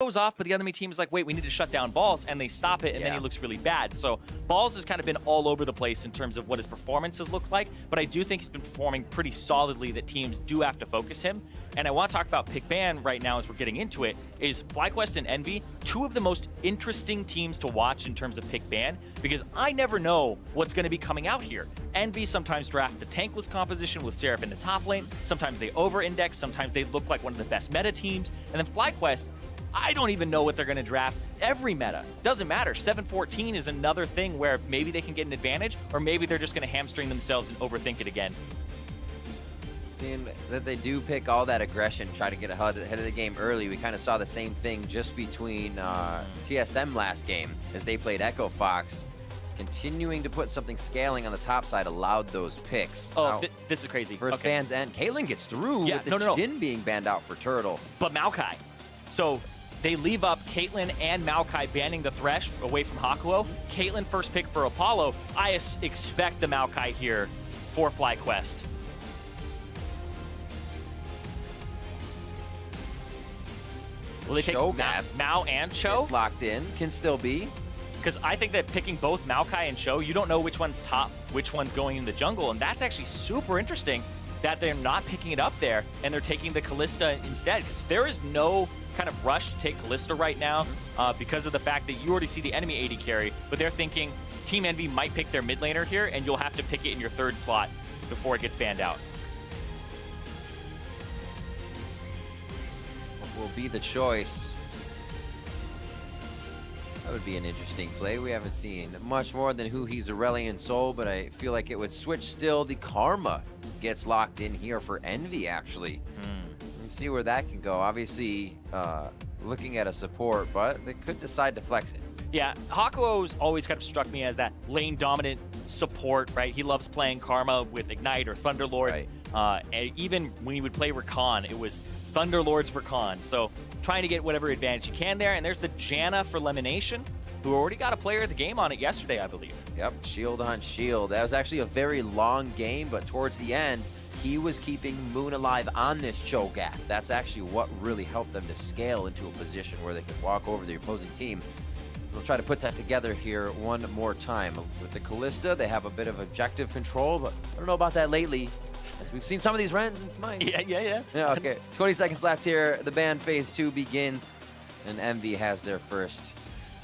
goes off, but the enemy team is like, wait, we need to shut down Balls, and they stop it, and then he looks really bad. So Balls has kind of been all over the place in terms of what his performances look like, but I do think he's been performing pretty solidly that teams do have to focus him. And I want to talk about pick ban right now as we're getting into it, is FlyQuest and EnVy, two of the most interesting teams to watch in terms of pick ban, because I never know what's going to be coming out here. EnVy sometimes draft the tankless composition with Seraph in the top lane, sometimes they over-index, sometimes they look like one of the best meta teams, and then FlyQuest, I don't even know what they're going to draft. Every meta. Doesn't matter. 7-14 is another thing where maybe they can get an advantage, or maybe they're just going to hamstring themselves and overthink it again. Seeing that they do pick all that aggression, try to get ahead of the game early. We kind of saw the same thing just between TSM last game as they played Echo Fox. Continuing to put something scaling on the top side allowed those picks. Oh, this is crazy. First bans end. Caitlyn gets through with the Jhin being banned out for Turtle. But Maokai. So they leave up Caitlyn and Maokai banning the Thresh away from Hakuo. Caitlyn first pick for Apollo. I expect the Maokai here for FlyQuest. Will they take Mao and Cho? It's locked in. Can still be. Because I think that picking both Maokai and Cho, you don't know which one's top, which one's going in the jungle. And that's actually super interesting that they're not picking it up there and they're taking the Kalista instead. Because there is no kind of rush to take Kalista right now because of the fact that you already see the enemy AD carry, but they're thinking Team EnVy might pick their mid laner here and you'll have to pick it in your third slot before it gets banned out. What will be the choice? That would be an interesting play. We haven't seen much more than who he's Aurelion Sol, but I feel like it would switch still. The Karma gets locked in here for EnVy, actually. See where that can go. Obviously, looking at a support, but they could decide to flex it. Yeah, Hakuo's always kind of struck me as that lane dominant support, right? He loves playing Karma with Ignite or Thunderlord. Right. And even when he would play Rakan, it was Thunderlord's Rakan. So trying to get whatever advantage you can there. And there's the Janna for Lemonation, who already got a player of the game on it yesterday, I believe. Yep, shield on shield. That was actually a very long game, but towards the end, he was keeping Moon alive on this Cho'Gath. That's actually what really helped them to scale into a position where they could walk over the opposing team. We'll try to put that together here one more time. With the Kalista, they have a bit of objective control, but I don't know about that lately. As we've seen some of these Rens and Smites. Yeah. Okay, 20 seconds left here. The ban phase 2 begins, and EnVy has their first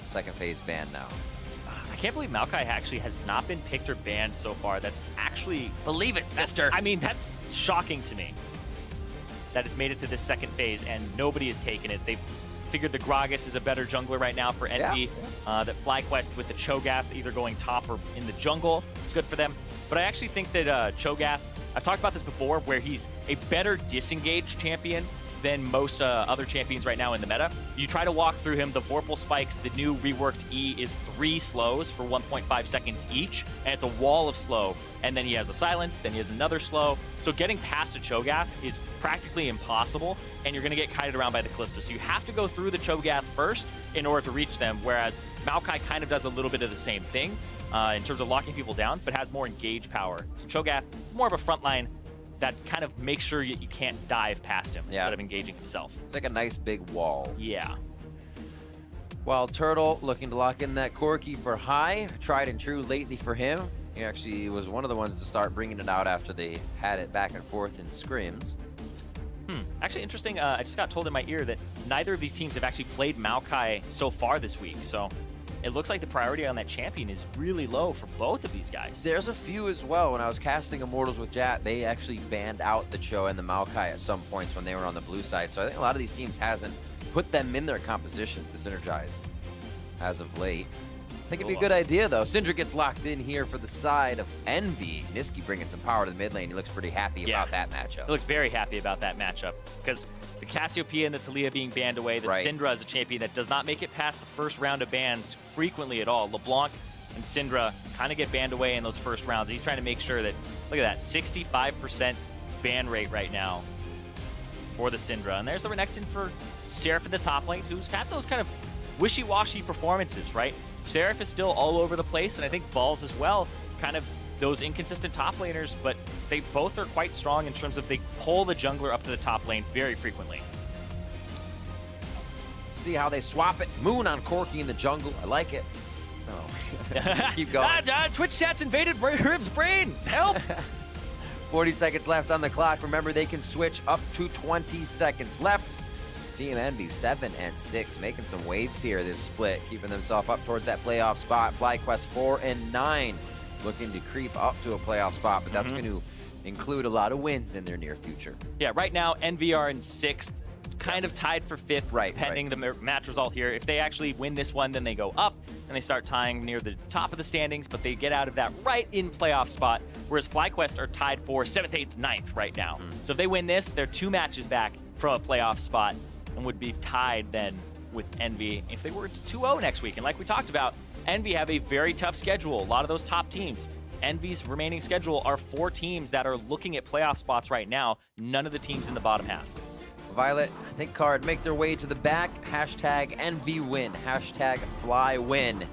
second phase ban now. I can't believe Maokai actually has not been picked or banned so far. That's actually... Believe it, sister! I mean, that's shocking to me. That it's made it to this second phase and nobody has taken it. They've figured the Gragas is a better jungler right now for EnVy. That FlyQuest with the Cho'Gath either going top or in the jungle is good for them. But I actually think that Cho'Gath, I've talked about this before, where he's a better disengaged champion than most other champions right now in the meta. You try to walk through him, the Vorpal spikes, the new reworked E is 3 slows for 1.5 seconds each, and it's a wall of slow. And then he has a silence, then he has another slow. So getting past a Cho'Gath is practically impossible, and you're gonna get kited around by the Kalista. So you have to go through the Cho'Gath first in order to reach them, whereas Maokai kind of does a little bit of the same thing in terms of locking people down, but has more engage power. So Cho'Gath, more of a frontline that kind of makes sure you can't dive past him instead of engaging himself. It's like a nice big wall. Yeah. While Turtle looking to lock in that Corki for high, tried and true lately for him. He actually was one of the ones to start bringing it out after they had it back and forth in scrims. Actually interesting, I just got told in my ear that neither of these teams have actually played Maokai so far this week, so it looks like the priority on that champion is really low for both of these guys. There's a few as well. When I was casting Immortals with Jat, they actually banned out the Cho and the Maokai at some points when they were on the blue side. So I think a lot of these teams hasn't put them in their compositions to synergize as of late. I think it'd be a good idea, though. Syndra gets locked in here for the side of EnVy. Niski bringing some power to the mid lane. He looks pretty happy about that matchup. He looks very happy about that matchup because the Cassiopeia and the Taliyah being banned away, the Syndra is a champion that does not make it past the first round of bans frequently at all. LeBlanc and Syndra kind of get banned away in those first rounds. He's trying to make sure that, look at that, 65% ban rate right now for the Syndra. And there's the Renekton for Seraph in the top lane, who's got those kind of wishy-washy performances, right? Seraph is still all over the place, and I think Balls as well, kind of those inconsistent top laners, but they both are quite strong in terms of they pull the jungler up to the top lane very frequently. see how they swap it. Moon on Corky in the jungle. I like it. Oh, keep going. Twitch chat's invaded Rib's brain. Help! 40 seconds left on the clock. Remember, they can switch up to 20 seconds left. Team Envy 7 and 6, making some waves here this split, keeping themselves up towards that playoff spot. FlyQuest 4 and 9, looking to creep up to a playoff spot, but that's going to include a lot of wins in their near future. Yeah, right now Envy are in 6th, kind of tied for 5th, pending the match result here. If they actually win this one, then they go up and they start tying near the top of the standings, but they get out of that right in playoff spot, whereas FlyQuest are tied for 7th, 8th, 9th right now. So if they win this, they're 2 matches back from a playoff spot and would be tied then with Envy if they were to 2-0 next week. And like we talked about, Envy have a very tough schedule. A lot of those top teams. Envy's remaining schedule are 4 teams that are looking at playoff spots right now. None of the teams in the bottom half. Violet, I think Card make their way to the back. Hashtag EnVyWin. Hashtag FlyWin.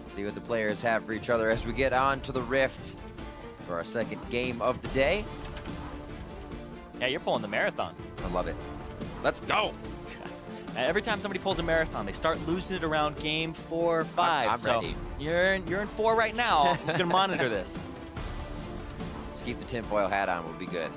See what the players have for each other as we get on to the Rift for our second game of the day. Yeah, you're pulling the marathon. I love it. Let's go. Every time somebody pulls a marathon, they start losing it around game 4 or 5. I'm ready. You're in 4 right now. You can monitor this. Just keep the tinfoil hat on. We'll be good.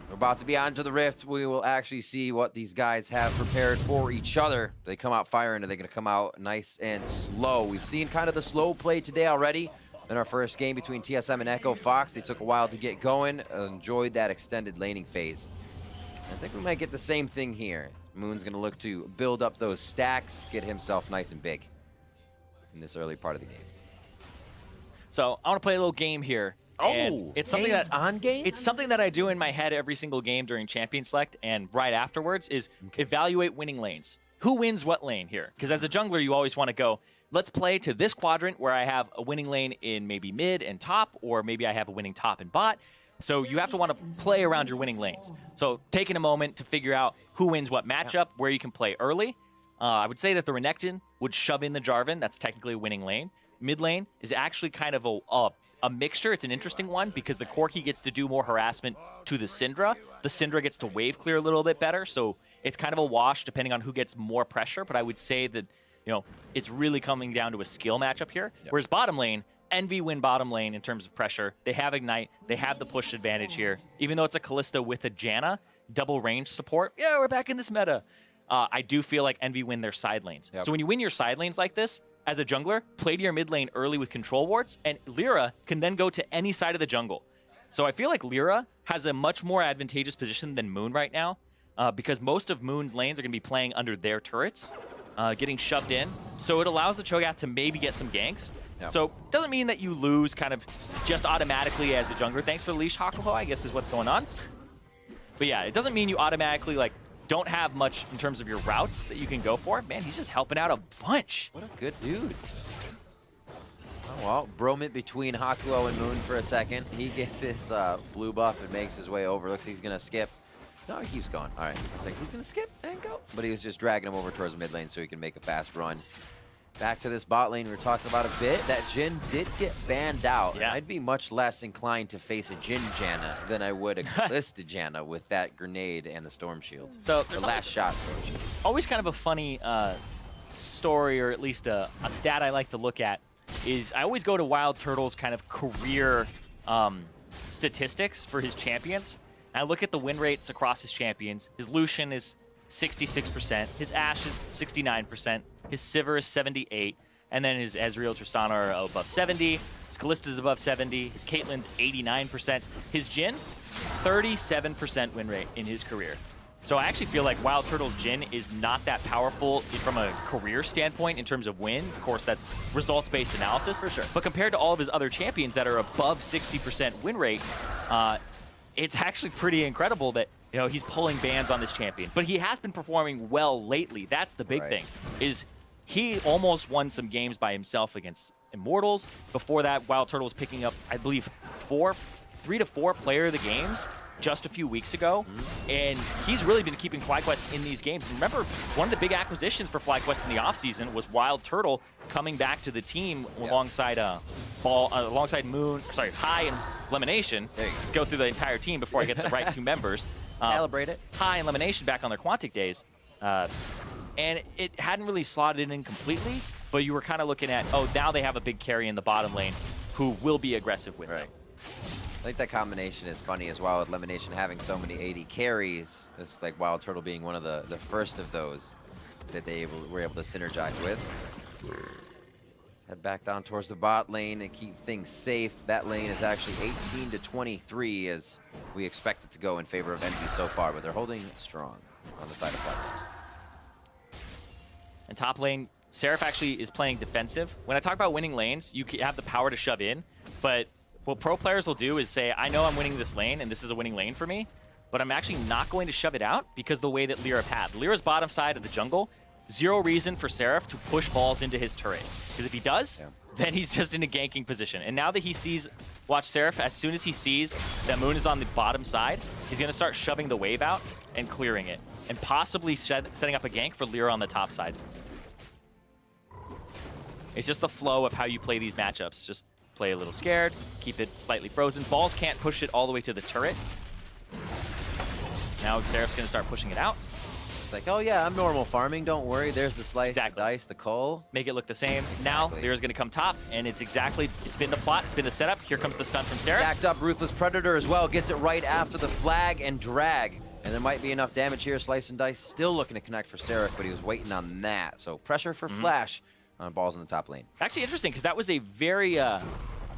We're about to be on to the Rift. We will actually see what these guys have prepared for each other. They come out firing. Are they going to come out nice and slow? We've seen kind of the slow play today already. In our first game between TSM and Echo Fox, they took a while to get going. Enjoyed that extended laning phase. I think we might get the same thing here. Moon's going to look to build up those stacks, get himself nice and big in this early part of the game. So I want to play a little game here. Oh, it's something that on game? It's something that I do in my head every single game during Champion Select and right afterwards is evaluate winning lanes. Who wins what lane here? Because as a jungler, you always want to go, let's play to this quadrant where I have a winning lane in maybe mid and top, or maybe I have a winning top and bot. So you have to want to play around your winning lanes. So taking a moment to figure out who wins what matchup, where you can play early. I would say that the Renekton would shove in the Jarvan. That's technically a winning lane. Mid lane is actually kind of a mixture. It's an interesting one because the Corki gets to do more harassment to the Syndra. The Syndra gets to wave clear a little bit better. So it's kind of a wash depending on who gets more pressure. But I would say that, it's really coming down to a skill matchup here. Yep. Whereas bottom lane, Envy win bottom lane in terms of pressure. They have Ignite. They have the push advantage here. Even though it's a Kalista with a Janna, double range support. Yeah, we're back in this meta. I do feel like Envy win their side lanes. Yep. So when you win your side lanes like this, as a jungler, play to your mid lane early with control wards, and Lyra can then go to any side of the jungle. So I feel like Lyra has a much more advantageous position than Moon right now, because most of Moon's lanes are going to be playing under their turrets, getting shoved in. So it allows the Cho'Gath to maybe get some ganks. Yep. So doesn't mean that you lose kind of just automatically as a jungler. Thanks for the leash, Hakuho, I guess is what's going on. But yeah, it doesn't mean you automatically don't have much in terms of your routes that you can go for. Man, he's just helping out a bunch. What a good dude. Oh, well, bromance between Hakuho and Moon for a second. He gets his blue buff and makes his way over. Looks like he's going to skip. No, he keeps going. All right. I was like, he's going to skip and go. But he was just dragging him over towards mid lane so he can make a fast run. Back to this bot lane we were talking about a bit. That Jhin did get banned out. Yeah. I'd be much less inclined to face a Jhin Janna than I would a Kalista Janna with that grenade and the Storm Shield. So the last shot Storm Shield. Always kind of a funny story, or at least a stat I like to look at, is I always go to Wild Turtle's kind of career statistics for his champions. And I look at the win rates across his champions. His Lucian is 66%. His Ashe is 69%. His Sivir is 78%. And then his Ezreal, Tristana are above 70%. His Kalista is above 70%. His Caitlyn's 89%. His Jhin, 37% win rate in his career. So I actually feel like Wild Turtle's Jhin is not that powerful from a career standpoint in terms of win. Of course, that's results-based analysis. For sure. But compared to all of his other champions that are above 60% win rate, it's actually pretty incredible that he's pulling bans on this champion. But he has been performing well lately. That's the big thing, is he almost won some games by himself against Immortals. Before that, Wild Turtle was picking up, I believe, 3 to 4 player of the games just a few weeks ago. And he's really been keeping FlyQuest in these games. And remember, one of the big acquisitions for FlyQuest in the offseason was Wild Turtle coming back to the team alongside Moon, sorry, High and Lemonation. Just go through the entire team before I get the right 2 members. Calibrate it. High and Lemonation back on their Quantic days. and it hadn't really slotted in completely, but you were kind of looking at, oh, now they have a big carry in the bottom lane who will be aggressive with them. I think that combination is funny as well, with Elimination having so many AD carries. It's like Wild Turtle being one of the first of those that they were able to synergize with. Head back down towards the bot lane and keep things safe. That lane is actually 18 to 23 as we expect it to go in favor of NV so far, but they're holding strong on the side of FlyQuest. And top lane, Seraph actually is playing defensive. When I talk about winning lanes, you have the power to shove in, but what pro players will do is say, I know I'm winning this lane, and this is a winning lane for me, but I'm actually not going to shove it out because the way that Lyra had. Lyra's bottom side of the jungle, zero reason for Seraph to push balls into his turret. Because if he does, then he's just in a ganking position. And now that he sees, watch Seraph, as soon as he sees that Moon is on the bottom side, he's going to start shoving the wave out and clearing it. And possibly setting up a gank for Lyra on the top side. It's just the flow of how you play these matchups. Just play a little scared, keep it slightly frozen. Balls can't push it all the way to the turret. Now Seraph's going to start pushing it out. It's like, oh yeah, I'm normal farming, don't worry. There's the slice, the dice, the cull. Make it look the same. Now, Lyra's going to come top, and it's been the plot, it's been the setup. Here comes the stun from Seraph. Stacked up Ruthless Predator as well, gets it right after the flag and drag. And there might be enough damage here. Slice and dice still looking to connect for Seraph, but he was waiting on that. So pressure for Flash on balls in the top lane. Actually interesting, because that was a very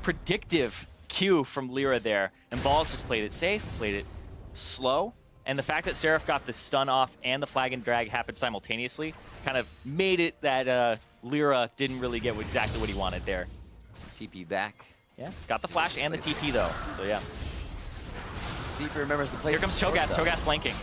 predictive cue from Lyra there. And Balls just played it safe, played it slow. And the fact that Seraph got the stun off and the flag and drag happened simultaneously kind of made it that Lyra didn't really get exactly what he wanted there. TP back. Yeah, got the flash and the TP though, so yeah. See if he remembers the play. Here comes Cho'Gath, Cho'Gath flanking.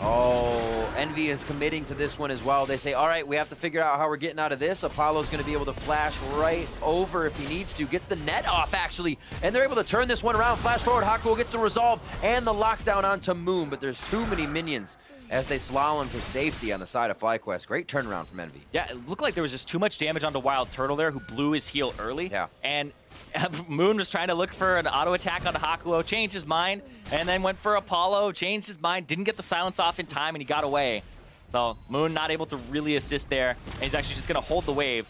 Oh, Envy is committing to this one as well. They say, all right, we have to figure out how we're getting out of this. Apollo's going to be able to flash right over if he needs to. Gets the net off, actually, and they're able to turn this one around. Flash forward, Hakuo gets the resolve and the lockdown onto Moon, but there's too many minions as they slalom to safety on the side of FlyQuest. Great turnaround from Envy. Yeah, it looked like there was just too much damage onto Wild Turtle there, who blew his heal early. Yeah. And Moon was trying to look for an auto attack onto Hakuo, changed his mind, and then went for Apollo, changed his mind, didn't get the silence off in time, and he got away. So Moon not able to really assist there, and he's actually just going to hold the wave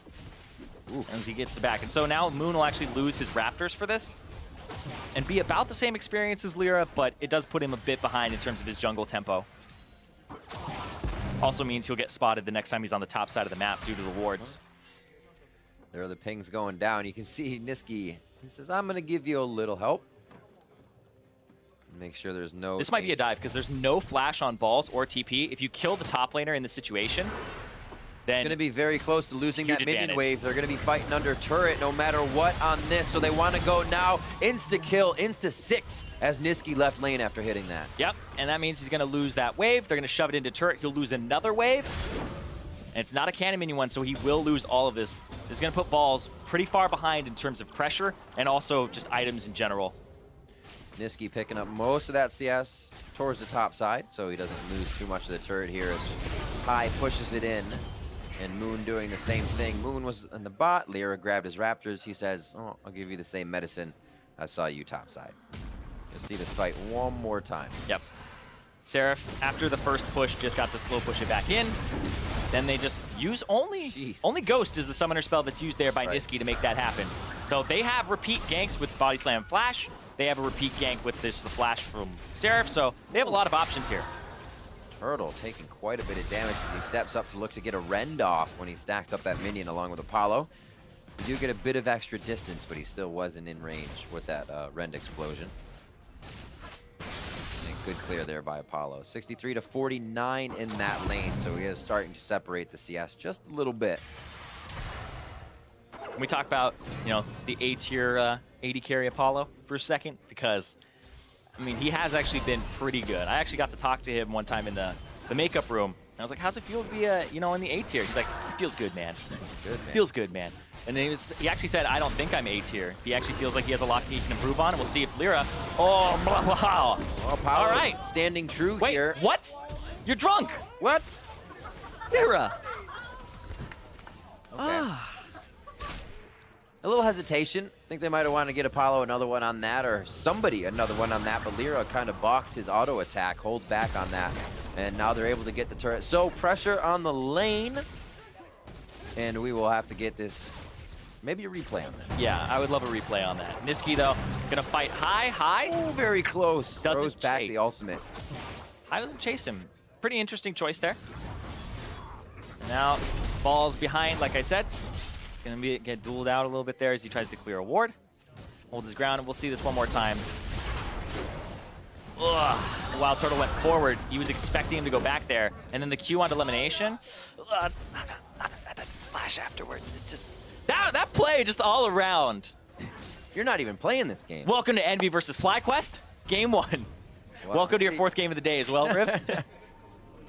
as he gets the back. And so now Moon will actually lose his Raptors for this and be about the same experience as Lyra, but it does put him a bit behind in terms of his jungle tempo. Also means he'll get spotted the next time he's on the top side of the map due to the wards. There are the pings going down. You can see Niski. He says, I'm going to give you a little help. Make sure there's no... This might be a dive because there's no flash on balls or TP. If you kill the top laner in this situation, then... Going to be very close to losing that minion advantage. wave. They're going to be fighting under turret no matter what on this. So they want to go now. Insta-kill, insta-6 as Niski left lane after hitting that. Yep, and that means he's going to lose that wave. They're going to shove it into turret. He'll lose another wave. And it's not a cannon minion one, so he will lose all of this. This is going to put Balls pretty far behind in terms of pressure and also just items in general. Niski picking up most of that CS towards the top side, so he doesn't lose too much of the turret here as High pushes it in. And Moon doing the same thing. Moon was in the bot. Lyra grabbed his Raptors. He says, oh, I'll give you the same medicine. I saw you top side. You'll see this fight one more time. Yep. Seraph, after the first push, just got to slow push it back in. Then they just use only Ghost is the summoner spell that's used there by Niski to make that happen. So they have repeat ganks with Body Slam Flash. They have a repeat gank with the Flash from Seraph. So they have a lot of options here. Turtle taking quite a bit of damage as he steps up to look to get a rend off when he stacked up that minion along with Apollo. We do get a bit of extra distance, but he still wasn't in range with that rend explosion. Good clear there by Apollo. 63 to 49 in that lane, so he is starting to separate the CS just a little bit. Can we talk about, you know, the A-tier AD carry Apollo for a second? Because, I mean, he has actually been pretty good. I actually got to talk to him one time in the makeup room. I was like, how's it feel to be, you know, in the A-tier? He's like, it feels good, man. Good, man. Feels good, man. And he actually said, I don't think I'm A-tier. He actually feels like he has a lot he can improve on. We'll see if Lyra... Oh, wow. Well, all right. Standing true here. Wait, what? You're drunk. What? Lyra. Okay. A little hesitation. I think they might have wanted to get Apollo another one on that, or somebody another one on that, but Lyra kind of balks his auto attack, holds back on that, and now they're able to get the turret. So pressure on the lane, and we will have to get this, maybe a replay on that. Yeah, I would love a replay on that. Niski, though, gonna fight high. Oh, very close. Doesn't Throws back chase. the ultimate. High doesn't chase him. Pretty interesting choice there. Now, ball's behind, like I said. Gonna get dueled out a little bit there as he tries to clear a ward. Holds his ground, and we'll see this one more time. Ugh. While Turtle went forward, he was expecting him to go back there, and then the Q onto elimination. That flash afterwards. It's just that play just all around. You're not even playing this game. Welcome to NV versus FlyQuest, game 1. Well, welcome to your 4th game of the day as well, Riv.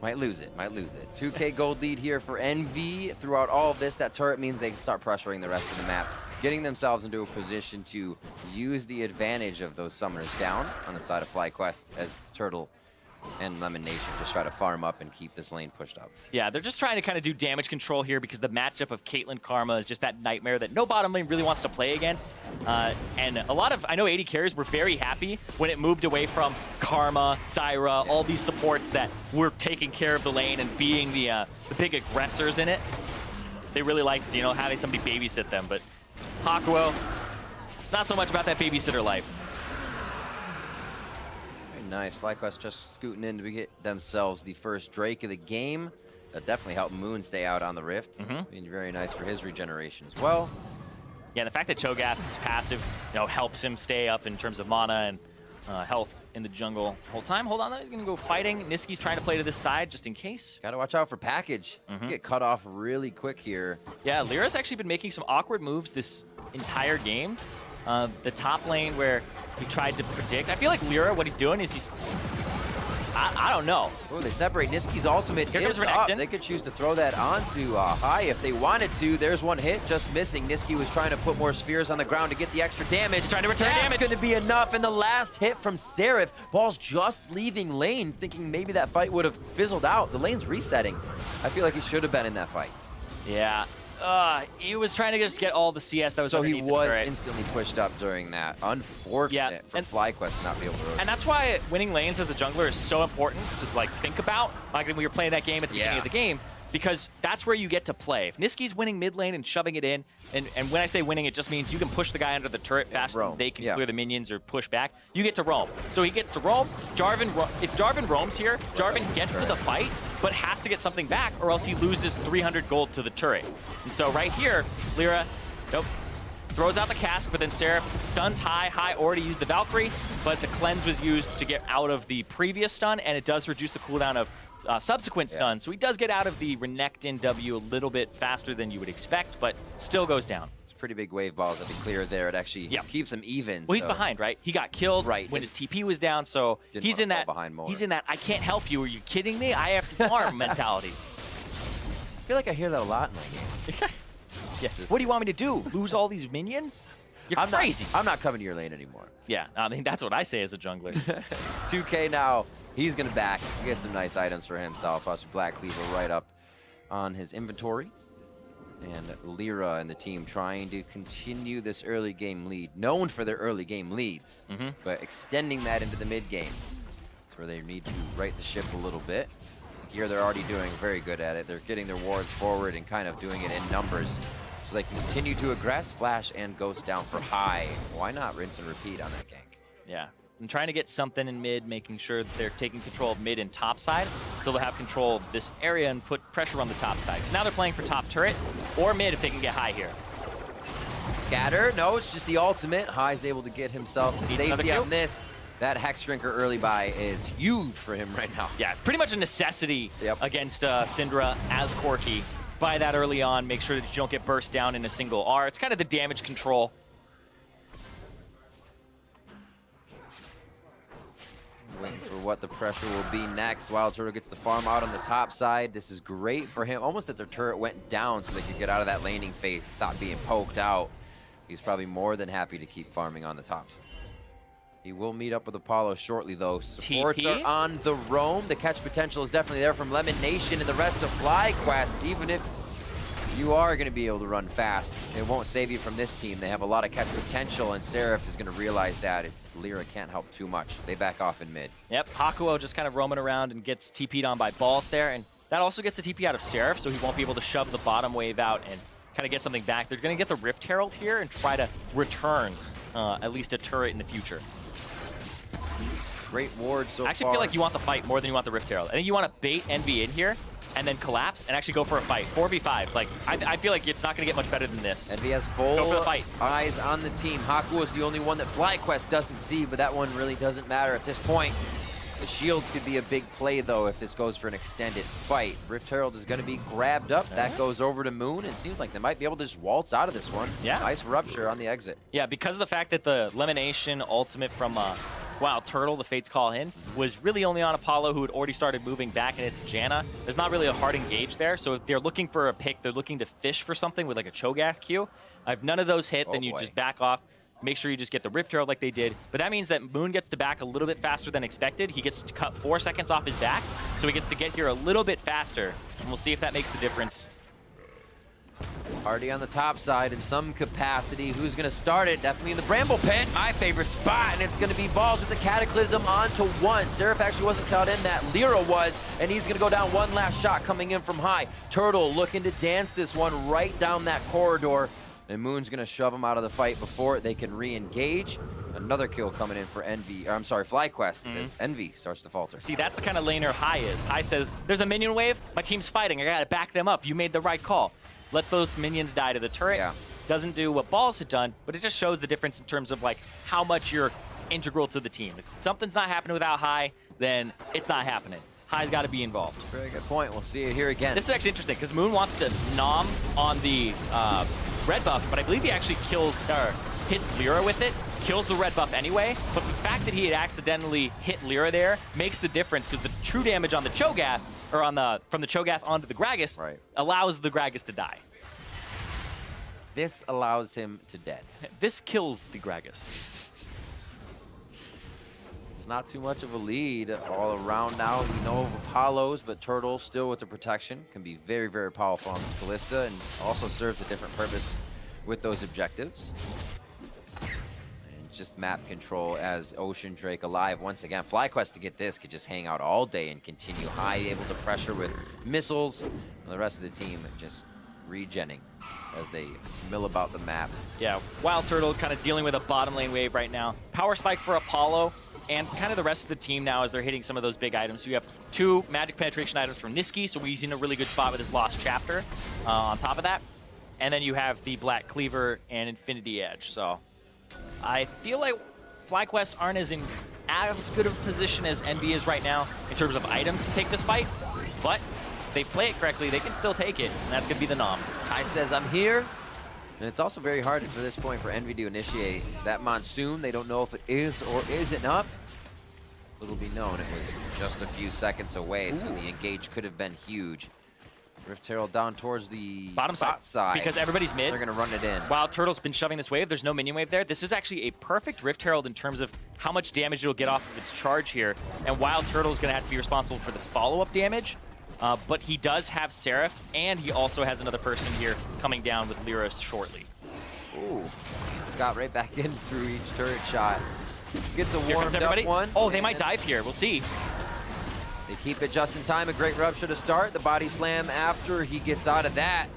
Might lose it, might lose it. 2K gold lead here for NV. Throughout all of this, that turret means they can start pressuring the rest of the map, getting themselves into a position to use the advantage of those summoners down on the side of FlyQuest as Turtle and Lemon Nation just try to farm up and keep this lane pushed up. Yeah, they're just trying to kind of do damage control here because the matchup of Caitlyn Karma is just that nightmare that no bottom lane really wants to play against. And a lot of, I know 80 carries were very happy when it moved away from Karma, Zyra, all these supports that were taking care of the lane and being the big aggressors in it. They really liked, you know, having somebody babysit them. But Hakuo, not so much about that babysitter life. Nice. FlyQuest just scooting in to get themselves the first Drake of the game. That definitely helped Moon stay out on the Rift. Being very nice for his regeneration as well. Yeah, the fact that Cho'Gath is passive, you know, helps him stay up in terms of mana and health in the jungle the whole time. Hold on, though. He's going to go fighting. Niski's trying to play to this side just in case. Got to watch out for package. Get cut off really quick here. Yeah, Lyra's actually been making some awkward moves this entire game. The top lane where we tried to predict. I feel like Lyra, what he's doing is he's... I don't know. Oh, they separate. Niski's ultimate Here is comes up. Renekton. They could choose to throw that onto High if they wanted to. There's one hit, just missing. Niski was trying to put more spheres on the ground to get the extra damage. Trying to return damage. That's going to be enough. And the last hit from Seraph. Ball's just leaving lane, thinking maybe that fight would have fizzled out. The lane's resetting. I feel like he should have been in that fight. Yeah. He was trying to just get all the CS that was so he underneath the was turret. instantly pushed up during that. Unfortunate for FlyQuest to not be able to rotate. And that's why winning lanes as a jungler is so important to like think about. Like when we were playing that game at the beginning of the game, because that's where you get to play. If Niski's winning mid lane and shoving it in, and when I say winning, it just means you can push the guy under the turret faster than they can clear the minions or push back. You get to roam. So he gets to roam. If Jarvan roams here, Jarvan gets to the fight, but has to get something back, or else he loses 300 gold to the turret. And so right here, Lyra, throws out the cask, but then Seraph stuns High. High already used the Valkyrie, but the cleanse was used to get out of the previous stun, and it does reduce the cooldown of subsequent stun. So he does get out of the Renekton W a little bit faster than you would expect, but still goes down. It's pretty big wave balls that they clear there. It actually keeps him even. Well, he's behind, right? He got killed when his TP was down, so he's in that I can't help you. Are you kidding me? I have to farm mentality. I feel like I hear that a lot in my games. What do you want me to do? Lose all these minions? You're crazy. I'm not coming to your lane anymore. Yeah, I mean, that's what I say as a jungler. 2K now. He's going to back, get some nice items for himself. Plus Black Cleaver right up on his inventory. And Lyra and the team trying to continue this early game lead. Known for their early game leads, but extending that into the mid game. That's where they need to right the ship a little bit. Here they're already doing very good at it. They're getting their wards forward and kind of doing it in numbers. So they can continue to aggress, flash, and ghost down for High. Why not rinse and repeat on that gank? Yeah. I'm trying to get something in mid, making sure that they're taking control of mid and top side, so they'll have control of this area and put pressure on the top side. Because now they're playing for top turret or mid if they can get High here. Scatter, no, it's just the ultimate. High's able to get himself the safety on this. That Hex Drinker early buy is huge for him right now. Yeah, pretty much a necessity against Syndra as Corki. Buy that early on, make sure that you don't get burst down in a single R. It's kind of the damage control. Waiting for what the pressure will be next. Wild Turtle gets the farm out on the top side. This is great for him. Almost that their turret went down so they could get out of that laning phase, stop being poked out. He's probably more than happy to keep farming on the top. He will meet up with Apollo shortly, though. Supports are on the roam. The catch potential is definitely there from Lemon Nation and the rest of FlyQuest, even if You are going to be able to run fast. It won't save you from this team. They have a lot of catch potential, and Seraph is going to realize that as Lyra can't help too much. They back off in mid. Yep, Hakuo just kind of roaming around and gets TP'd on by balls there, and that also gets the TP out of Seraph, so he won't be able to shove the bottom wave out and kind of get something back. They're going to get the Rift Herald here and try to return at least a turret in the future. Great ward so far. I actually feel like you want the fight more than you want the Rift Herald. I think you want to bait NV in here and then collapse and actually go for a fight. 4v5. Like, I feel like it's not going to get much better than this. NV has full eyes on the team. Hakuo is the only one that FlyQuest doesn't see, but that one really doesn't matter at this point. The shields could be a big play, though, if this goes for an extended fight. Rift Herald is going to be grabbed up. That goes over to Moon. It seems like they might be able to just waltz out of this one. Yeah. Nice rupture on the exit. Yeah, because of the fact that the elimination ultimate from Wild Turtle, the Fates call in, was really only on Apollo, who had already started moving back, and it's Janna. There's not really a hard engage there, so if they're looking for a pick, they're looking to fish for something with like a Cho'Gath Q. If none of those hit, then you just back off. Make sure you just get the Rift Herald like they did. But that means that Moon gets to back a little bit faster than expected. He gets to cut 4 seconds off his back, so he gets to get here a little bit faster, and we'll see if that makes the difference. Already on the top side in some capacity. Who's going to start it? Definitely in the Bramble Pit. My favorite spot, and it's going to be Balls with the Cataclysm onto 1. Seraph actually wasn't caught in that. Lyra was, and he's going to go down one last shot coming in from high. Turtle looking to dance this one right down that corridor. And Moon's going to shove him out of the fight before they can re-engage. Another kill coming in for FlyQuest as Envy starts to falter. See, that's the kind of laner High is. High says, there's a minion wave, my team's fighting, I gotta back them up. You made the right call. Lets those minions die to the turret. Yeah. Doesn't do what Balls had done, but it just shows the difference in terms of like how much you're integral to the team. If something's not happening without High, then it's not happening. High's got to be involved. Very good point. We'll see it here again. This is actually interesting because Moon wants to nom on the red buff, but I believe he actually hits Lyra with it, kills the red buff anyway. But the fact that he had accidentally hit Lyra there makes the difference because the true damage on the Cho'Gath, or from the Cho'Gath onto the Gragas, allows the Gragas to die. This allows him to dead. This kills the Gragas. It's not too much of a lead all around now. We know of Apollos, but Turtle still with the protection can be very, very powerful on this Ballista and also serves a different purpose with those objectives. And just map control as Ocean Drake alive once again. FlyQuest to get this could just hang out all day and continue High, able to pressure with missiles, and the rest of the team just regenning as they mill about the map. Yeah, Wild Turtle kind of dealing with a bottom lane wave right now. Power spike for Apollo, and kind of the rest of the team now as they're hitting some of those big items. So you have 2 magic penetration items from Niski, so he's in a really good spot with his Lost Chapter on top of that. And then you have the Black Cleaver and Infinity Edge. So I feel like FlyQuest aren't as good of a position as NV is right now in terms of items to take this fight, but if they play it correctly, they can still take it, and that's going to be the nom. Kai says, I'm here. And it's also very hard for this point for Envy to initiate that Monsoon. They don't know if it is or isn't up. Little be known, it was just a few seconds away, so the engage could have been huge. Rift Herald down towards the bottom side. Because everybody's mid. They're going to run it in. Wild Turtle's been shoving this wave. There's no minion wave there. This is actually a perfect Rift Herald in terms of how much damage it'll get off of its charge here. And Wild Turtle's going to have to be responsible for the follow-up damage. But he does have Seraph, and he also has another person here coming down with Lyra shortly. Ooh, got right back in through each turret shot. Gets a warmed up one. Oh, they might dive here. We'll see. They keep it just in time. A great rupture to start. The body slam after he gets out of that.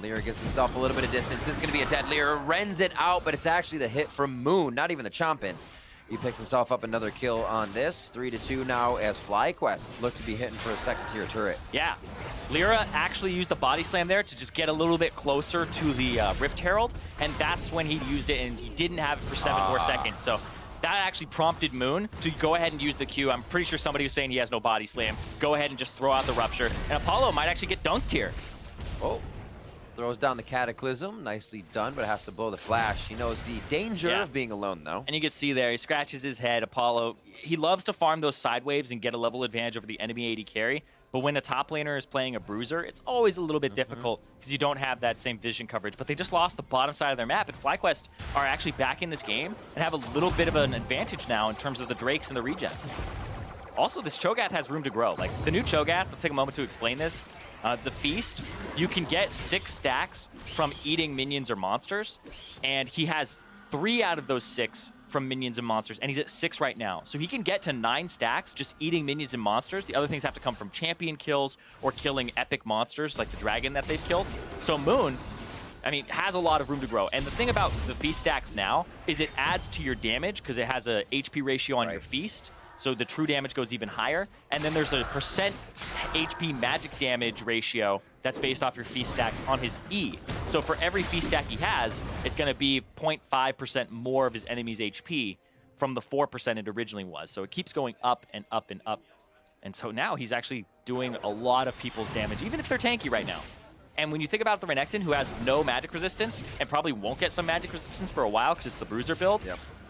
Lyra gets himself a little bit of distance. This is going to be a dead Lyra. Rends it out, but it's actually the hit from Moon, not even the chomp in. He picks himself up another kill on this. 3-2 now as FlyQuest look to be hitting for a second-tier turret. Yeah. Lyra actually used the body slam there to just get a little bit closer to the Rift Herald, and that's when he used it, and he didn't have it for 7 more seconds. So that actually prompted Moon to go ahead and use the Q. I'm pretty sure somebody was saying he has no body slam. Go ahead and just throw out the rupture. And Apollo might actually get dunked here. Oh. Throws down the Cataclysm. Nicely done, but has to blow the flash. He knows the danger of being alone, though. And you can see there, he scratches his head. Apollo, he loves to farm those side waves and get a level advantage over the enemy AD carry. But when a top laner is playing a bruiser, it's always a little bit difficult because you don't have that same vision coverage. But they just lost the bottom side of their map, and FlyQuest are actually back in this game and have a little bit of an advantage now in terms of the Drakes and the regen. Also, this Cho'Gath has room to grow. Like, the new Cho'Gath, let's take a moment to explain this. The Feast, you can get 6 stacks from eating minions or monsters, and he has 3 out of those 6 from minions and monsters, and he's at 6 right now. So he can get to 9 stacks just eating minions and monsters. The other things have to come from champion kills or killing epic monsters like the dragon that they've killed. So Moon, I mean, has a lot of room to grow. And the thing about the Feast stacks now is it adds to your damage because it has a HP ratio on your Feast. So the true damage goes even higher. And then there's a percent HP magic damage ratio that's based off your Feast stacks on his E. So for every Feast stack he has, it's going to be 0.5% more of his enemy's HP from the 4% it originally was. So it keeps going up and up and up. And so now he's actually doing a lot of people's damage, even if they're tanky right now. And when you think about the Renekton, who has no magic resistance and probably won't get some magic resistance for a while because it's the Bruiser build,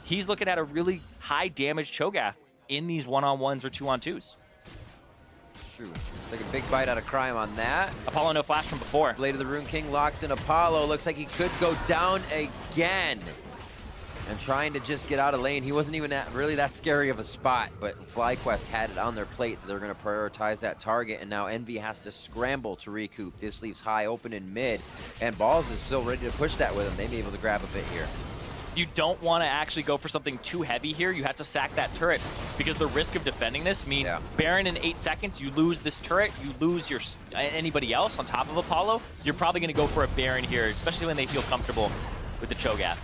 he's looking at a really high damage Cho'Gath in these 1-on-1s or 2-on-2s. True. Take a big bite out of Crime on that. Apollo no flash from before. Blade of the Rune King locks in Apollo. Looks like he could go down again. And trying to just get out of lane. He wasn't even at really that scary of a spot, but FlyQuest had it on their plate. They're going to prioritize that target, and now Envy has to scramble to recoup. This leaves High open in mid, and Balls is still ready to push that with him. They may be able to grab a bit here. You don't want to actually go for something too heavy here. You have to sack that turret because the risk of defending this means Baron in 8 seconds, you lose this turret, you lose your anybody else on top of Apollo. You're probably going to go for a Baron here, especially when they feel comfortable with the Cho'Gath.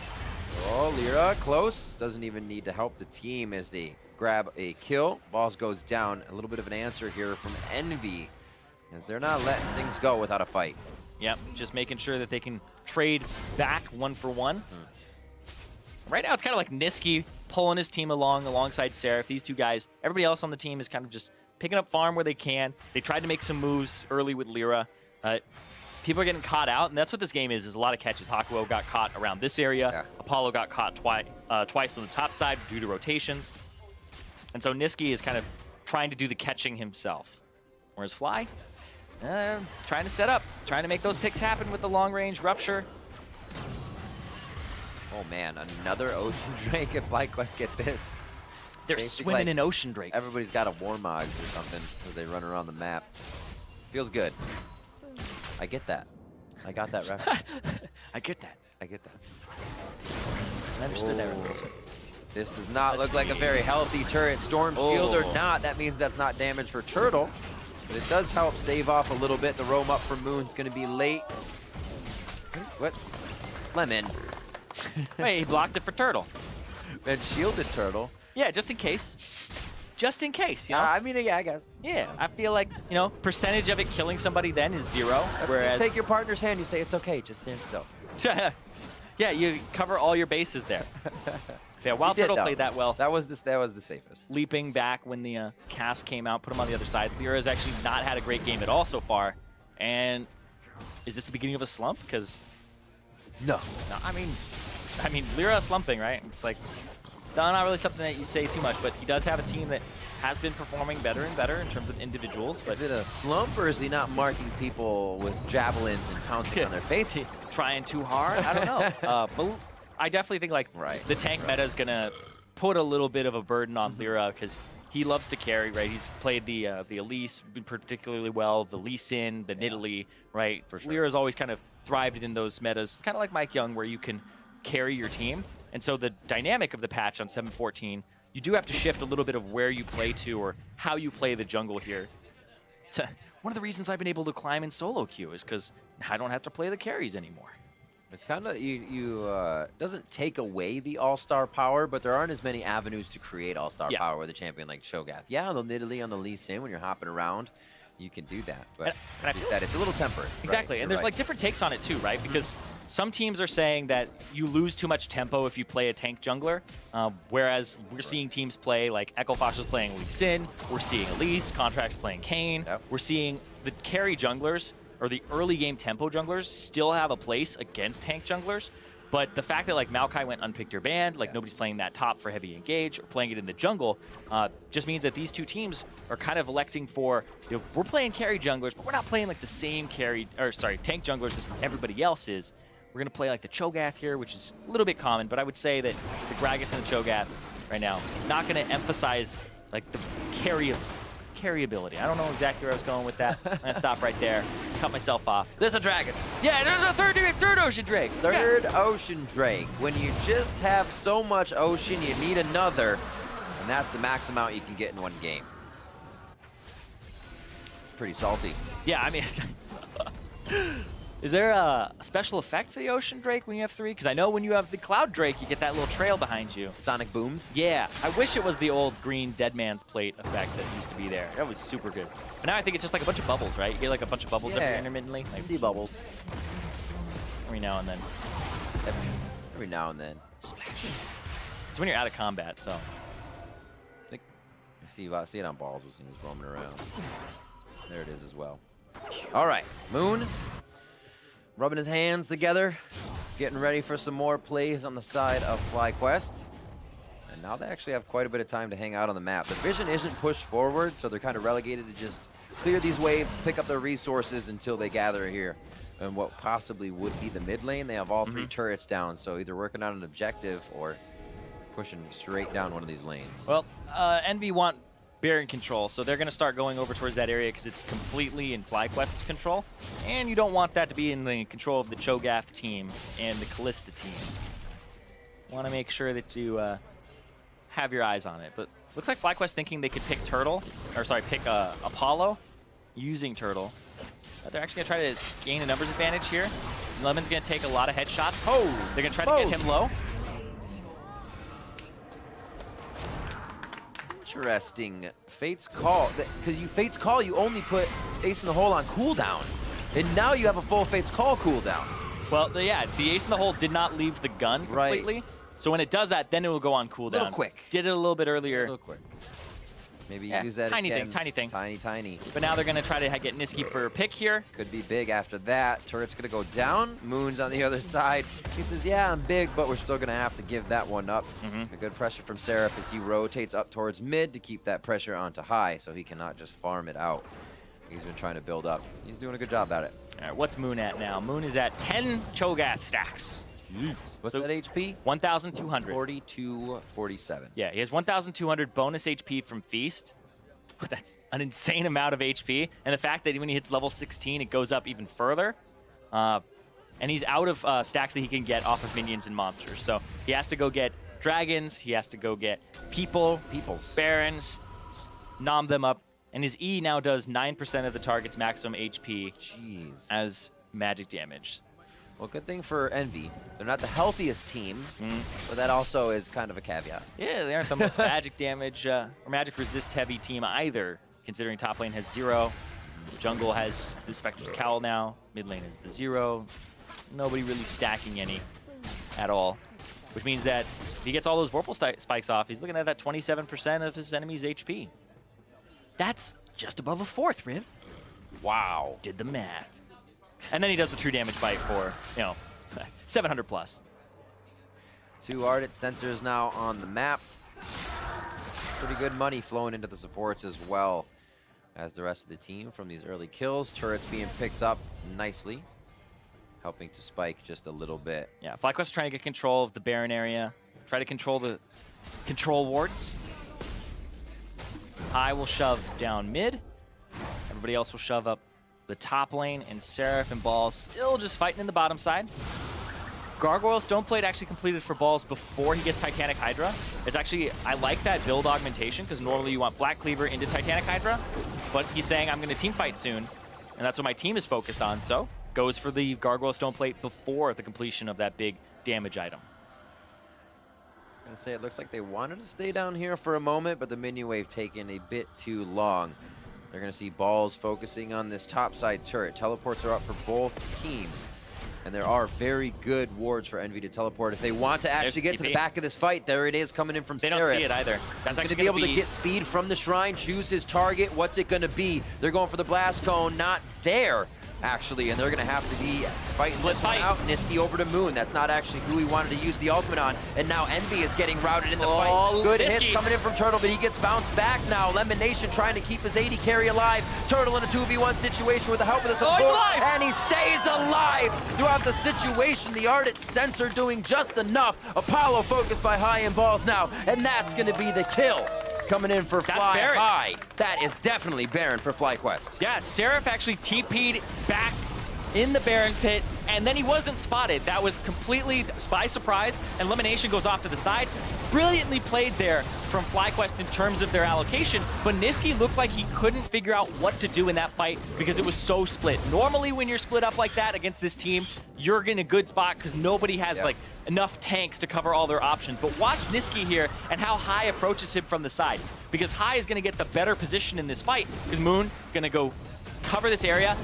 Oh, Lyra close. Doesn't even need to help the team as they grab a kill. Balls goes down. A little bit of an answer here from Envy, as they're not letting things go without a fight. Yep, just making sure that they can trade back 1-for-1. Right now, it's kind of like Niski pulling his team alongside Seraph. These two guys, everybody else on the team is kind of just picking up farm where they can. They tried to make some moves early with Lyra. People are getting caught out, and that's what this game is a lot of catches. Hakuo got caught around this area. Apollo got caught twice on the top side due to rotations. And so Niski is kind of trying to do the catching himself. Whereas Fly, trying to set up, trying to make those picks happen with the long-range Rupture. Oh man, another Ocean Drake if FlyQuest get this. They're Basically, swimming in Ocean Drakes. Everybody's got a Warmogs or something as they run around the map. Feels good. I get that. I got that reference. I get that. I get that. I understood that reference. This does not look like a very healthy turret. Storm Shield or not, that means that's not damage for Turtle. But it does help stave off a little bit. The roam up for Moon's going to be late. What? Lemon. Wait, he blocked it for Turtle. And shielded Turtle. Yeah, just in case. Just in case, you know? I mean, yeah, I guess. Yeah, I feel like, you know, percentage of it killing somebody then is 0. Whereas you take your partner's hand, you say, it's okay, just stand still. Yeah, you cover all your bases there. Yeah, Wild Turtle played that well. That was the safest. Leaping back when the cast came out, put him on the other side. Lyra's actually not had a great game at all so far. And is this the beginning of a slump? Because no, I mean, Lyra slumping, right? It's like not really something that you say too much, but he does have a team that has been performing better and better in terms of individuals. But is it a slump, or is he not marking people with javelins and pouncing on their faces? Trying too hard? I don't know. But I definitely think like the tank meta is gonna put a little bit of a burden on Lyra because he loves to carry, right? He's played the Elise particularly well, the Lee Sin, the Nidalee, right? For sure. Lyra's always kind of thrived in those metas, kind of like Mike Young, where you can carry your team. And so the dynamic of the patch on 7.14, you do have to shift a little bit of where you play to or how you play the jungle here. One of the reasons I've been able to climb in solo queue is because I don't have to play the carries anymore. It's kind of, doesn't take away the all-star power, but there aren't as many avenues to create all-star power with a champion like Cho'Gath. Yeah, on the Nidalee, on the Lee Sin, when you're hopping around, you can do that. But you said it's a little tempered. Exactly, and there's like different takes on it too, right? Because some teams are saying that you lose too much tempo if you play a tank jungler, whereas we're seeing teams play, like Echo Fox is playing Lee Sin, we're seeing Elise, Contract's playing Kayn, we're seeing the carry junglers, or the early game tempo junglers, still have a place against tank junglers. But the fact that like Maokai went unpicked or banned, like nobody's playing that top for heavy engage or playing it in the jungle, just means that these two teams are kind of electing for, you know, we're playing carry junglers, but we're not playing like the same tank junglers as everybody else is. We're gonna play like the Cho'Gath here, which is a little bit common, but I would say that the Gragas and the Cho'Gath right now, not gonna emphasize like the carry of carryability. I don't know exactly where I was going with that. I'm gonna stop right there, cut myself off. There's a dragon. Yeah, there's a third ocean drake. Third ocean drake. When you just have so much ocean, you need another, and that's the max amount you can get in one game. It's pretty salty. Yeah, I mean, is there a special effect for the ocean drake when you have 3? Because I know when you have the cloud drake, you get that little trail behind you. Sonic booms. Yeah, I wish it was the old green dead man's plate effect that used to be there. That was super good. But now I think it's just like a bunch of bubbles, right? You get like a bunch of bubbles every intermittently. Like, sea bubbles. Every now and then. Every now and then. Splash. It's when you're out of combat, so. I think see it on balls when he was roaming around. There it is as well. All right, Moon. Rubbing his hands together, getting ready for some more plays on the side of FlyQuest. And now they actually have quite a bit of time to hang out on the map. The vision isn't pushed forward, so they're kind of relegated to just clear these waves, pick up their resources until they gather here. And what possibly would be the mid lane, they have all 3 turrets down, so either working on an objective or pushing straight down one of these lanes. Well, NV want Baron control, so they're going to start going over towards that area because it's completely in FlyQuest's control. And you don't want that to be in the control of the Cho'Gath team and the Callista team. You want to make sure that you have your eyes on it. But looks like FlyQuest thinking they could pick pick Apollo using Turtle. But they're actually going to try to gain a numbers advantage here. Lemon's going to take a lot of headshots. Oh! They're going to try to get him low. Interesting. Fate's Call. Because Fate's Call, you only put Ace in the Hole on cooldown. And now you have a full Fate's Call cooldown. Well, yeah, the Ace in the Hole did not leave the gun completely. Right. So when it does that, then it will go on cooldown. A little quick. Did it a little bit earlier. A little quick. Maybe use that tiny again. Tiny thing. Tiny. But now they're going to try to get Niski for a pick here. Could be big after that. Turret's going to go down. Moon's on the other side. He says, yeah, I'm big, but we're still going to have to give that one up. A good pressure from Seraph as he rotates up towards mid to keep that pressure onto high so he cannot just farm it out. He's been trying to build up. He's doing a good job at it. All right, what's Moon at now? Moon is at 10 Cho'Gath stacks. What's that HP? 1,200. 4247. Yeah, he has 1,200 bonus HP from Feast. That's an insane amount of HP. And the fact that when he hits level 16, it goes up even further. And he's out of stacks that he can get off of minions and monsters. So he has to go get dragons. He has to go get peoples, barons, nom them up. And his E now does 9% of the target's maximum HP as magic damage. Well, good thing for Envy. They're not the healthiest team, but that also is kind of a caveat. Yeah, they aren't the most magic damage or magic resist heavy team either, considering top lane has 0. Jungle has the Spectre's Cowl now. Mid lane is the 0. Nobody really stacking any at all, which means that if he gets all those Vorpal spikes off, he's looking at that 27% of his enemy's HP. That's just above a 4th, Riv. Wow. Did the math. And then he does the true damage bite for, 700 plus. 2 Ardent sensors now on the map. Pretty good money flowing into the supports as well as the rest of the team from these early kills. Turrets being picked up nicely, helping to spike just a little bit. Yeah, FlyQuest trying to get control of the Baron area. Try to control the control wards. I will shove down mid. Everybody else will shove up the top lane, and Seraph and Balls still just fighting in the bottom side. Gargoyle Stoneplate actually completed for Balls before he gets Titanic Hydra. It's actually, I like that build augmentation because normally you want Black Cleaver into Titanic Hydra, but he's saying I'm going to team fight soon, and that's what my team is focused on, so goes for the Gargoyle Stoneplate before the completion of that big damage item. I'm going to say it looks like they wanted to stay down here for a moment, but the minion wave taking a bit too long. They're going to see Balls focusing on this topside turret. Teleports are up for both teams. And there are very good wards for Envy to teleport. If they want to actually get to the back of this fight, there it is coming in from They Seraph. don't see it either. That's going to be able to get speed from the shrine, choose his target. What's it going to be? They're going for the blast cone. Not there, actually. And they're going to have to be fighting this one out. Niski over to Moon. That's not actually who he wanted to use the ultimate on. And now Envy is getting routed in the fight. Good hits coming in from Turtle, but he gets bounced back now. Lemon Nation trying to keep his AD carry alive. Turtle in a 2v1 situation with the help of the support. And he stays alive throughout the situation. The Ardent Sensor doing just enough. Apollo focused by High and Balls now. And that's going to be the kill. coming in for That's Fly Baron. High. That is definitely Baron for FlyQuest. Yeah, Seraph actually TP'd back in the Baron pit, and then he wasn't spotted. That was completely by surprise, and Elimination goes off to the side. Brilliantly played there from FlyQuest in terms of their allocation, but Niski looked like he couldn't figure out what to do in that fight because it was so split. Normally when you're split up like that against this team, you're in a good spot because nobody has like enough tanks to cover all their options. But watch Niski here and how High approaches him from the side, because High is going to get the better position in this fight because Moon going to go cover this area,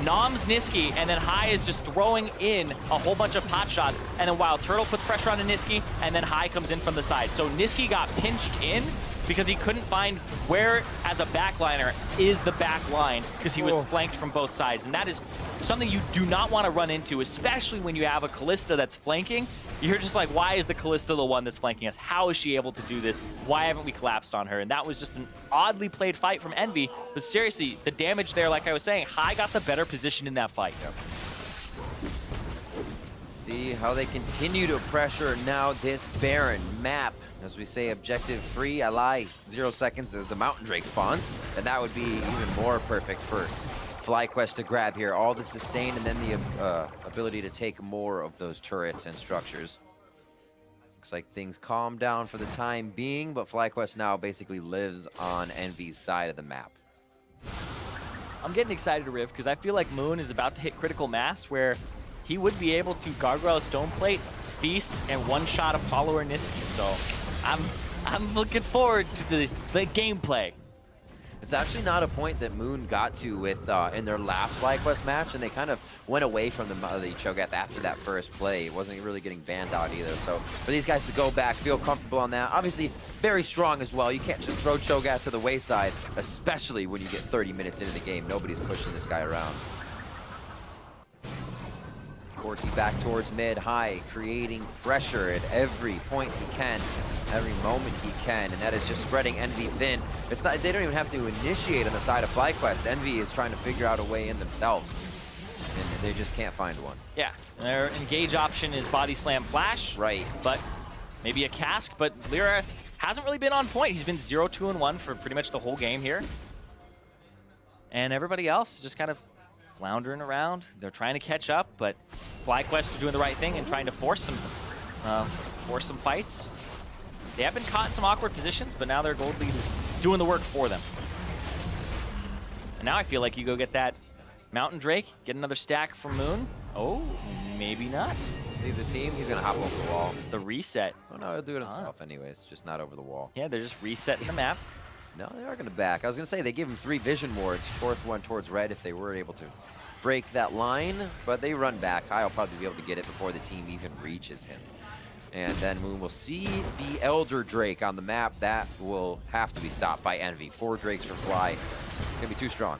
noms Niski, and then High is just throwing in a whole bunch of pot shots, and then Wild Turtle puts pressure on Niski, and then High comes in from the side. So Niski got pinched in because he couldn't find where, as a backliner, is the back line, because he was flanked from both sides. And that is something you do not want to run into, especially when you have a Kalista that's flanking. You're just like, why is the Kalista the one that's flanking us? How is she able to do this? Why haven't we collapsed on her? And that was just an oddly played fight from Envy. But seriously, the damage there, like I was saying, High got the better position in that fight. See how they continue to pressure now this Baron map. As we say, objective free. I lie, 0 seconds as the Mountain Drake spawns. And that would be even more perfect for FlyQuest to grab here. All the sustain and then the ability to take more of those turrets and structures. Looks like things calm down for the time being, but FlyQuest now basically lives on Envy's side of the map. I'm getting excited, Riv, because I feel like Moon is about to hit critical mass where he would be able to Gargoyle Stoneplate, Feast, and one-shot Apollo or Niski. So I'm looking forward to the gameplay. It's actually not a point that Moon got to with in their last FlyQuest match, and they kind of went away from the Cho'Gath after that first play. It wasn't really getting banned out either. So for these guys to go back, feel comfortable on that. Obviously, very strong as well. You can't just throw Cho'Gath to the wayside, especially when you get 30 minutes into the game. Nobody's pushing this guy around. Corti back towards mid, High, creating pressure at every point he can, every moment he can, and that is just spreading Envy thin. It's not, they don't even have to initiate on the side of FlyQuest. Envy is trying to figure out a way in themselves, and they just can't find one. Yeah, their engage option is Body Slam Flash. Right. But maybe a cask, but Lyra hasn't really been on point. He's been 0-2-1 for pretty much the whole game here. And everybody else is just kind of floundering around. They're trying to catch up, but FlyQuest are doing the right thing and trying to force some fights. They have been caught in some awkward positions, but now their gold lead is doing the work for them. And now I feel like you go get that Mountain Drake, get another stack from Moon. Oh, maybe not. Leave the team, he's gonna hop over the wall. The reset. Oh no, he'll do it himself anyways, just not over the wall. Yeah, they're just resetting the map. No, they are gonna back. I was gonna say they gave him 3 vision wards, 4th one towards red if they were able to break that line, but they run back. High will probably be able to get it before the team even reaches him. And then Moon will see the Elder Drake on the map. That will have to be stopped by Envy. 4 Drakes for Fly. Gonna be too strong.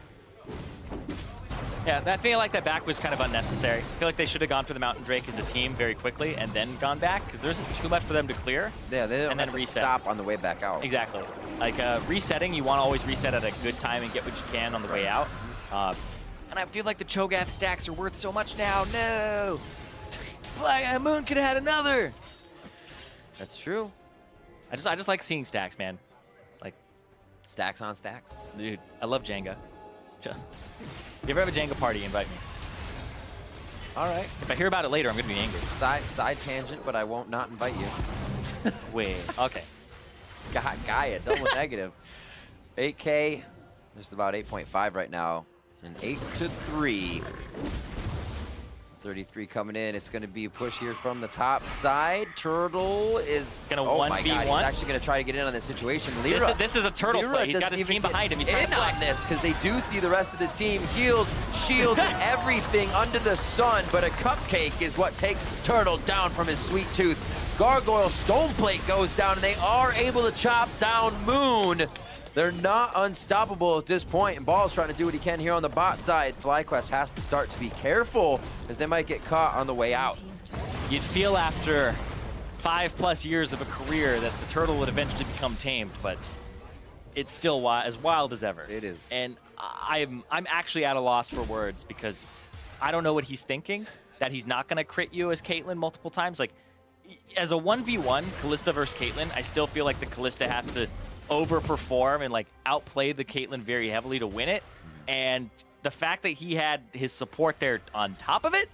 Yeah, I feel like that back was kind of unnecessary. I feel like they should have gone for the Mountain Drake as a team very quickly and then gone back, because there isn't too much for them to clear. Yeah, they don't and then have to reset. stop on the way back out. Exactly. Like resetting, you want to always reset at a good time and get what you can on the way out. And I feel like the Cho'Gath stacks are worth so much now. No! Moon could have had another! That's true. I just like seeing stacks, man. Like, Stacks on stacks. dude, I love Jenga. You ever have a Jenga party, invite me. All right. If I hear about it later, I'm going to be angry. Side tangent, but I won't not invite you. Wait, okay. God, Gaia, double negative. 8K, just about 8.5 right now. And 8-3. 33 coming in. It's going to be a push here from the top side. Turtle is Gonna oh 1v1. my God, he's actually going to try to get in on this situation. Lyra, This is a turtle Lyra play. He's got doesn't his even team behind him. He's trying in to flex. on this because they do see the rest of the team. Heals, shields, and everything under the sun. But a cupcake is what takes Turtle down from his sweet tooth. Gargoyle Stoneplate goes down, and they are able to chop down Moon. They're not unstoppable at this point, and Ball's trying to do what he can here on the bot side. FlyQuest has to start to be careful, as they might get caught on the way out. You'd feel after 5+ years of a career that the turtle would eventually become tamed, but it's still as wild as ever. It is. And I'm actually at a loss for words, because I don't know what he's thinking, that he's not going to crit you as Caitlyn multiple times. Like, as a 1v1, Kalista versus Caitlyn, I still feel like the Kalista has to overperform and like outplay the Caitlyn very heavily to win it. And the fact that he had his support there on top of it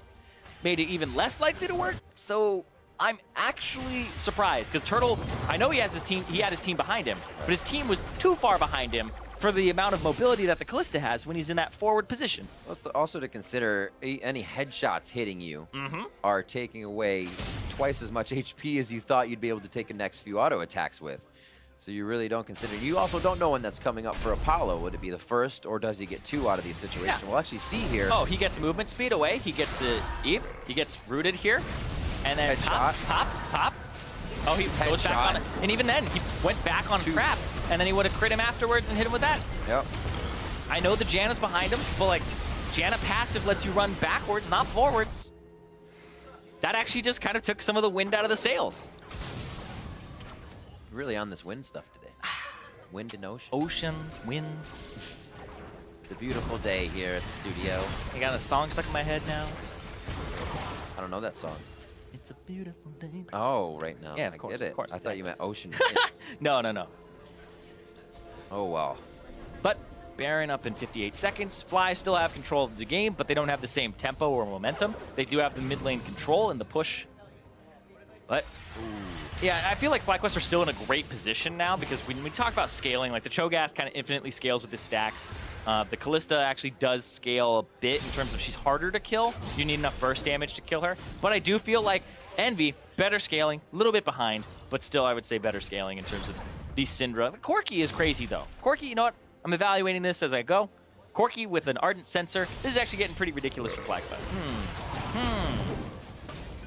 made it even less likely to work. So I'm actually surprised because Turtle, I know he had his team behind him, but his team was too far behind him for the amount of mobility that the Kalista has when he's in that forward position. Also to consider, any headshots hitting you are taking away twice as much HP as you thought you'd be able to take the next few auto attacks with. So you really don't consider. You also don't know when that's coming up for Apollo. Would it be the first, or does he get two out of these situations? Yeah. We'll actually see here. Oh, he gets movement speed away. He gets Eve. He gets rooted here. And then pop, pop, pop. Oh, he goes back on it. And even then, he went back on crap. And then he would have crit him afterwards and hit him with that. Yep. I know the Janna's behind him, but like, Janna passive lets you run backwards, not forwards. That actually just kind of took some of the wind out of the sails. Really on this wind stuff today. Wind and ocean. Oceans, winds. It's a beautiful day here at the studio. I got a song stuck in my head now. I don't know that song. It's a beautiful day. Oh, right now. Yeah, of course, I get it. Of course, I thought you meant ocean winds. No, no, no. Oh, wow. But Baron up in 58 seconds. Fly still have control of the game, but they don't have the same tempo or momentum. They do have the mid lane control and the push. But yeah, I feel like FlyQuest are still in a great position now because when we talk about scaling, like the Cho'Gath kind of infinitely scales with his stacks. The Kalista actually does scale a bit in terms of she's harder to kill. You need enough burst damage to kill her. But I do feel like Envy, better scaling, a little bit behind, but still I would say better scaling in terms of the Syndra. The Corki is crazy though. Corki, you know what? I'm evaluating this as I go. Corki with an Ardent Sensor. This is actually getting pretty ridiculous for FlyQuest.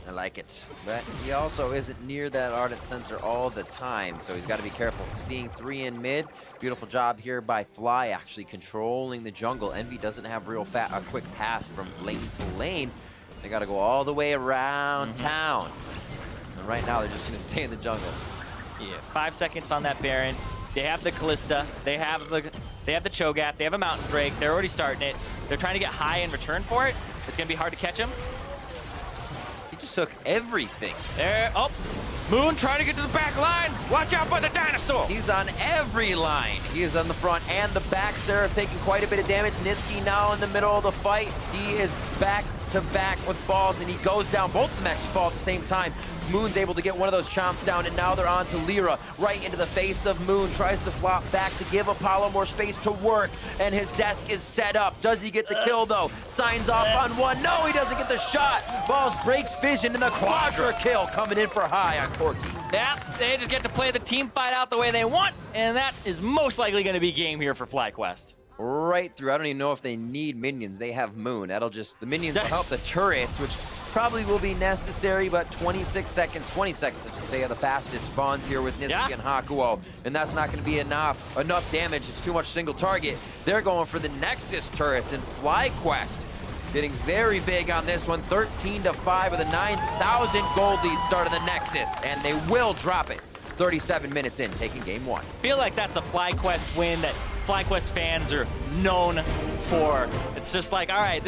I like it. But he also isn't near that Ardent Sensor all the time, so he's got to be careful. Seeing 3 in mid. Beautiful job here by Fly, actually controlling the jungle. Envy doesn't have a quick path from lane to lane. They got to go all the way around town. And right now, they're just going to stay in the jungle. Yeah, 5 seconds on that Baron. They have the Kalista. They have the Cho'Gath. They have a Mountain Drake. They're already starting it. They're trying to get high in return for it. It's going to be hard to catch him. He just took everything. There. Oh, Moon trying to get to the back line. Watch out for the dinosaur. He's on every line. He is on the front and the back. Seraph taking quite a bit of damage. Niski now in the middle of the fight. He is back to back with balls, and he goes down. Both of them actually fall at the same time. Moon's able to get one of those chomps down, and now they're on to Lyra. Right into the face of Moon. Tries to flop back to give Apollo more space to work, and his desk is set up. Does he get the kill, though? Signs off on one. No, he doesn't get the shot. Balls breaks vision, and the quadra kill coming in for high on Corki. Yeah, they just get to play the team fight out the way they want, and that is most likely going to be game here for FlyQuest. Right through. I don't even know if they need minions. They have Moon. That'll just, the minions will help the turrets, which probably will be necessary, but 20 seconds, I should say, are the fastest spawns here with Niski and Hakuo, and that's not going to be enough damage. It's too much single target. They're going for the Nexus turrets, and FlyQuest getting very big on this one, 13-5 with a 9,000 gold lead start of the Nexus, and they will drop it 37 minutes in, taking game 1. Feel like that's a FlyQuest win that FlyQuest fans are known for. It's just like, all right,